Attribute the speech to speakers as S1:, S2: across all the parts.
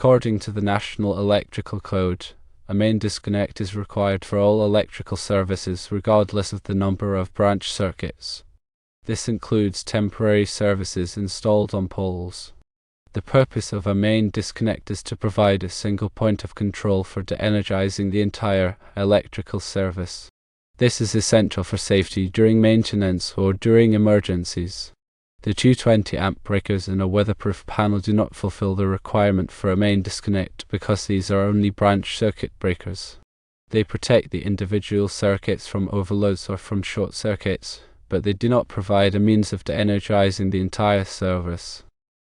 S1: According to the National Electrical Code, a main disconnect is required for all electrical services regardless of the number of branch circuits. This includes temporary services installed on poles. The purpose of a main disconnect is to provide a single point of control for de-energizing the entire electrical service. This is essential for safety during maintenance or during emergencies. The 220 amp breakers in a weatherproof panel do not fulfill the requirement for a main disconnect because these are only branch circuit breakers. They protect the individual circuits from overloads or from short circuits, but they do not provide a means of de-energizing the entire service.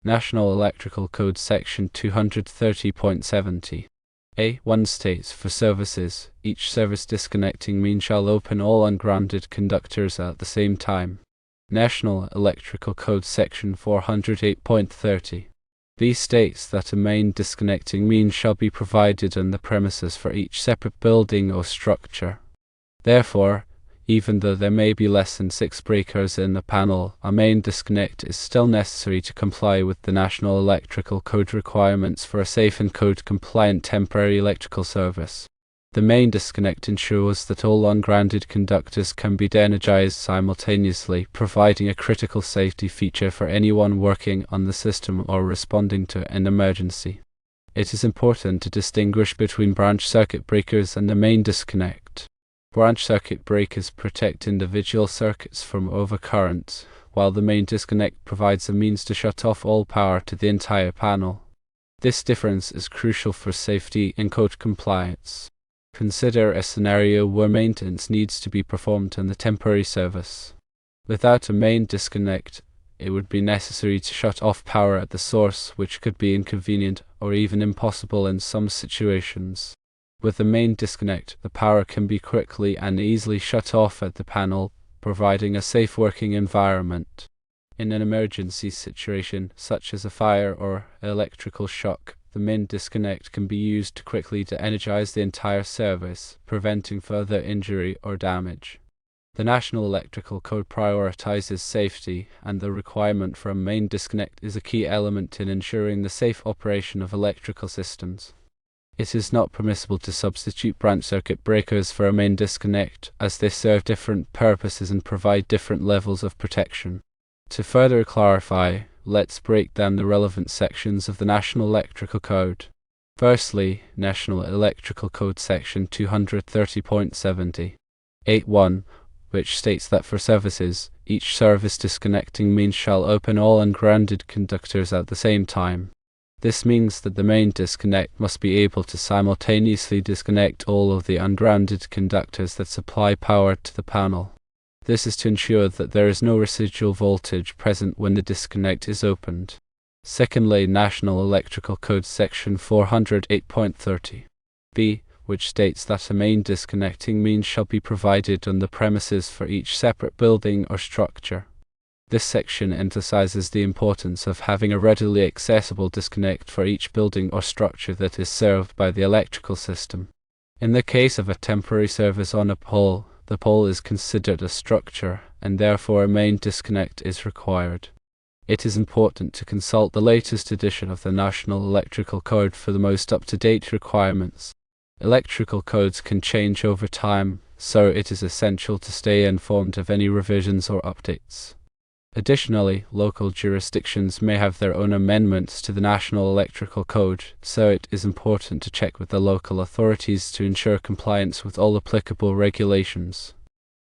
S1: National Electrical Code Section 230.70 A1 states, for services, each service disconnecting mean shall open all ungrounded conductors at the same time. National Electrical Code Section 408.30 B states that a main disconnecting means shall be provided on the premises for each separate building or structure. Therefore, even though there may be less than 6 breakers in the panel, a main disconnect is still necessary to comply with the National Electrical Code requirements for a safe and code-compliant temporary electrical service. The main disconnect ensures that all ungrounded conductors can be de-energized simultaneously, providing a critical safety feature for anyone working on the system or responding to an emergency. It is important to distinguish between branch circuit breakers and the main disconnect. Branch circuit breakers protect individual circuits from overcurrent, while the main disconnect provides a means to shut off all power to the entire panel. This difference is crucial for safety and code compliance. Consider a scenario where maintenance needs to be performed on the temporary service. Without a main disconnect, it would be necessary to shut off power at the source, which could be inconvenient or even impossible in some situations. With the main disconnect, the power can be quickly and easily shut off at the panel, providing a safe working environment. In an emergency situation, such as a fire or electrical shock, the main disconnect can be used to quickly de-energize the entire service, preventing further injury or damage. The National Electrical Code prioritizes safety, and the requirement for a main disconnect is a key element in ensuring the safe operation of electrical systems. It is not permissible to substitute branch circuit breakers for a main disconnect, as they serve different purposes and provide different levels of protection. To further clarify, let's break down the relevant sections of the National Electrical Code. Firstly, National Electrical Code Section 230.70 8.1, which states that for services, each service disconnecting means shall open all ungrounded conductors at the same time. This means that the main disconnect must be able to simultaneously disconnect all of the ungrounded conductors that supply power to the panel. This is to ensure that there is no residual voltage present when the disconnect is opened. Secondly, National Electrical Code Section 408.30 B, which states that a main disconnecting means shall be provided on the premises for each separate building or structure. This section emphasizes the importance of having a readily accessible disconnect for each building or structure that is served by the electrical system. In the case of a temporary service on a pole, the pole is considered a structure, and therefore a main disconnect is required. It is important to consult the latest edition of the National Electrical Code for the most up-to-date requirements. Electrical codes can change over time, so it is essential to stay informed of any revisions or updates. Additionally, local jurisdictions may have their own amendments to the National Electrical Code, so it is important to check with the local authorities to ensure compliance with all applicable regulations.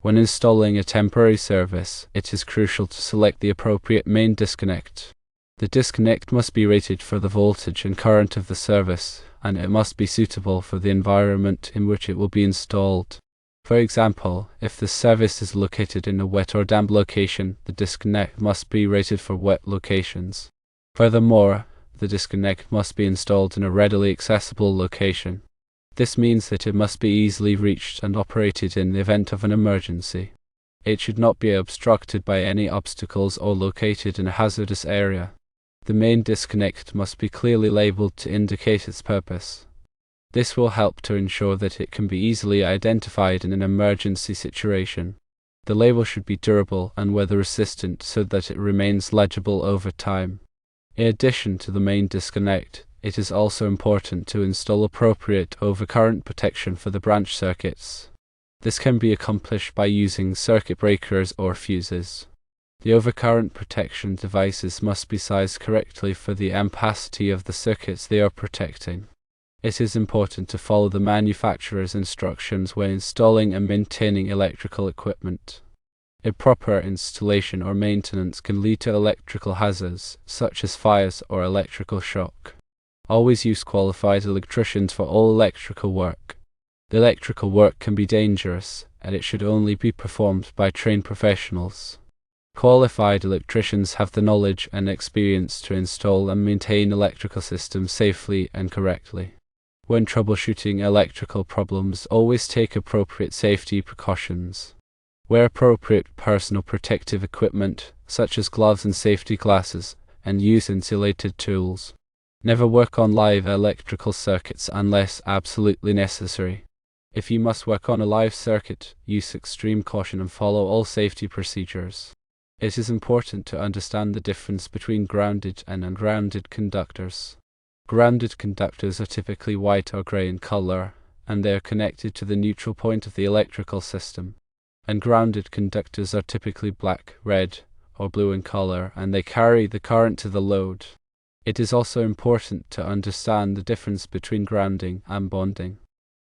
S1: When installing a temporary service, it is crucial to select the appropriate main disconnect. The disconnect must be rated for the voltage and current of the service, and it must be suitable for the environment in which it will be installed. For example, if the service is located in a wet or damp location, the disconnect must be rated for wet locations. Furthermore, the disconnect must be installed in a readily accessible location. This means that it must be easily reached and operated in the event of an emergency. It should not be obstructed by any obstacles or located in a hazardous area. The main disconnect must be clearly labeled to indicate its purpose. This will help to ensure that it can be easily identified in an emergency situation. The label should be durable and weather-resistant so that it remains legible over time. In addition to the main disconnect, It is also important to install appropriate overcurrent protection for the branch circuits. This can be accomplished by using circuit breakers or fuses. The overcurrent protection devices must be sized correctly for the ampacity of the circuits they are protecting. It is important to follow the manufacturer's instructions when installing and maintaining electrical equipment. Improper installation or maintenance can lead to electrical hazards, such as fires or electrical shock. Always use qualified electricians for all electrical work. The electrical work can be dangerous, and it should only be performed by trained professionals. Qualified electricians have the knowledge and experience to install and maintain electrical systems safely and correctly. When troubleshooting electrical problems, always take appropriate safety precautions. Wear appropriate personal protective equipment, such as gloves and safety glasses, and use insulated tools. Never work on live electrical circuits unless absolutely necessary. If you must work on a live circuit, use extreme caution and follow all safety procedures. It is important to understand the difference between grounded and ungrounded conductors. Grounded conductors are typically white or grey in color, and they are connected to the neutral point of the electrical system. Ungrounded conductors are typically black, red, or blue in color, and they carry the current to the load. It is also important to understand the difference between grounding and bonding.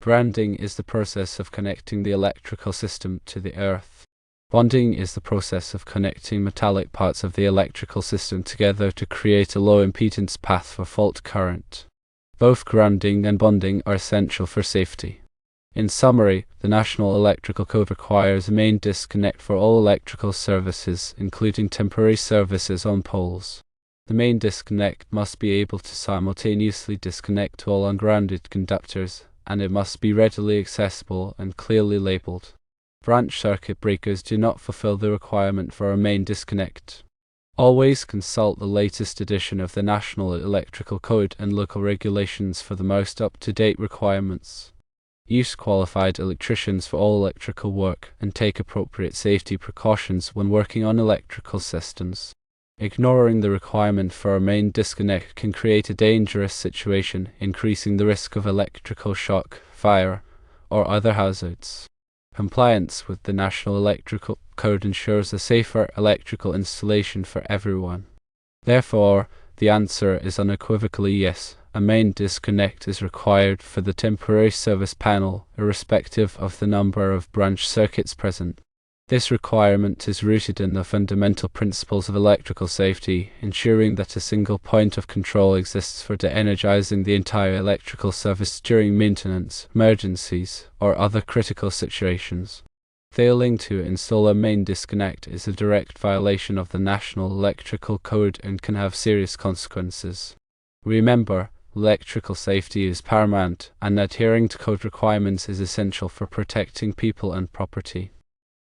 S1: Grounding is the process of connecting the electrical system to the earth. Bonding is the process of connecting metallic parts of the electrical system together to create a low impedance path for fault current. Both grounding and bonding are essential for safety. In summary, the National Electrical Code requires a main disconnect for all electrical services, including temporary services on poles. The main disconnect must be able to simultaneously disconnect all ungrounded conductors, and it must be readily accessible and clearly labeled. Branch circuit breakers do not fulfill the requirement for a main disconnect. Always consult the latest edition of the National Electrical Code and local regulations for the most up-to-date requirements. Use qualified electricians for all electrical work and take appropriate safety precautions when working on electrical systems. Ignoring the requirement for a main disconnect can create a dangerous situation, increasing the risk of electrical shock, fire, or other hazards. Compliance with the National Electrical Code ensures a safer electrical installation for everyone. Therefore, the answer is unequivocally yes. A main disconnect is required for the temporary service panel, irrespective of the number of branch circuits present. This requirement is rooted in the fundamental principles of electrical safety, ensuring that a single point of control exists for de-energizing the entire electrical service during maintenance, emergencies, or other critical situations. Failing to install a main disconnect is a direct violation of the National Electrical Code and can have serious consequences. Remember, electrical safety is paramount, and adhering to code requirements is essential for protecting people and property.